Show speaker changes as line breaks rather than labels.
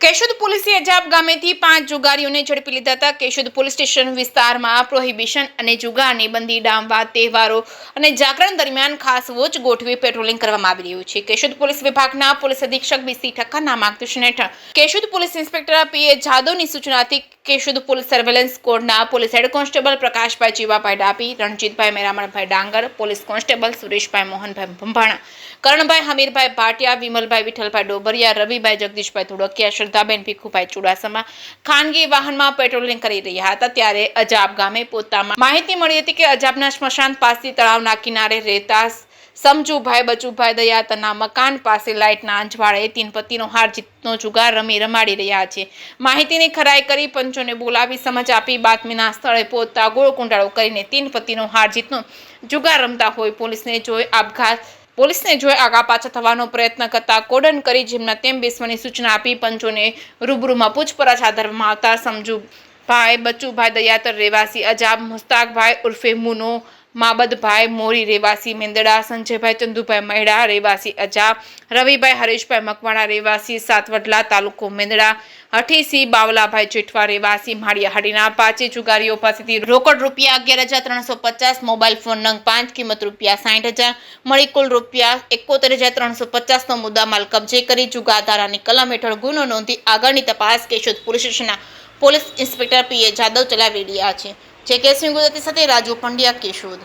કેશોદ પોલીસે અજાબ ગામેથી 5 જુગારીઓને ઝડપી લીધા હતા. કેશોદ પોલીસ સ્ટેશન વિસ્તારમાં પ્રોહિબિશન અને જુગારની બંદી ડામવા તહેવારો અને જાગરણ દરમિયાન ખાસ વોચ ગોઠવી પેટ્રોલિંગ કરવામાં આવી રહ્યું છે. કેશોદ પોલીસ વિભાગના પોલીસ અધિક્ષક બીસી ઠક્કરના માર્ગદર્શન હેઠળ કેશોદ પોલીસ ઇન્સ્પેક્ટર પીએ જાદવની સૂચનાથી કેશોદ પોલીસ સર્વેલન્સ કોડના police head constable Prakashbhai Jivabhai ડાપી, Ranjitbhai Meramanbhai ડાંગર, પોલીસ કોન્સ્ટેબલ સુરેશભાઈ મોહનભાઈ ભંભાણા, કરણભાઈ હમીરભાઈ ભાટિયા, વિમલભાઈ વિઠ્ઠલભાઈ ડોબરિયા, રવિભાઈ જગદીશભાઈ ધોળકિયા, શ્રદ્ધાબેન ભીખુભાઈ ચુડાસમા ખાનગી વાહનમાં પેટ્રોલિંગ કરી રહ્યા હતા. ત્યારે અજાબ ગામે પોતામાં માહિતી મળી હતી કે અજાબના સ્મશાન પાસે તળાવના કિનારે રહેતા સમજુભાઈ બચુભાઈ દયાતના મકાન પાસે લાઇટના અંજવાળે 3 પત્તીનો હાર જીતનો જુગાર રમાડી રહ્યા છે. માહિતીની ખરાઈ કરી પંચોને બોલાવી સમજ આપી બાતમીના સ્થળે પહોંચતા ગોળ કુંડાળો કરીને 3 પત્તીનો હાર જીતનો જુગાર રમતા હોય પોલીસને જોઈ આગા પાછા થવાનો પ્રયત્ન કરતા કોડન કરી જેમના તેમ બેસવાની સૂચના આપી પંચોને રૂબરૂમાં પૂછપરછ હાથ ધરવામાં આવતા સમજુભાઈ બચુભાઈ દયાતર રહેવાસી અજાબ, મુસ્તાકભાઈ ઉર્ફે મુનો, માબદભાઈ મોરી રહેવાસી મેંદડા, સંજયભાઈ ચંદુભાઈ મહેડા રહેવાસી અજાબ, રવિભાઈ હરેશભાઈ મકવાણા રહેવાસી સાતવડલા તાલુકો મેંદડા, હઠીસિંહ બાવલાભાઈ જેઠવા રહેવાસી માળિયાહાટીના 5 જુગારીઓ પાસેથી રોકડ રૂપિયા 11,350, મોબાઈલ ફોન નંગ 5 કિંમત રૂપિયા 60,000 મળી કુલ રૂપિયા 71,350નો મુદ્દામાલ કબજે કરી જુગારધારાની કલમ હેઠળ ગુનો નોંધી આગળની તપાસ કેશોદ પોલીસ સ્ટેશનના પોલીસ ઇન્સ્પેક્ટર પીએ જાદવ ચલાવી રહ્યા છે. જે કેસની ગુજરાતી સાથે રાજુ પંડ્યા, કેશોદ.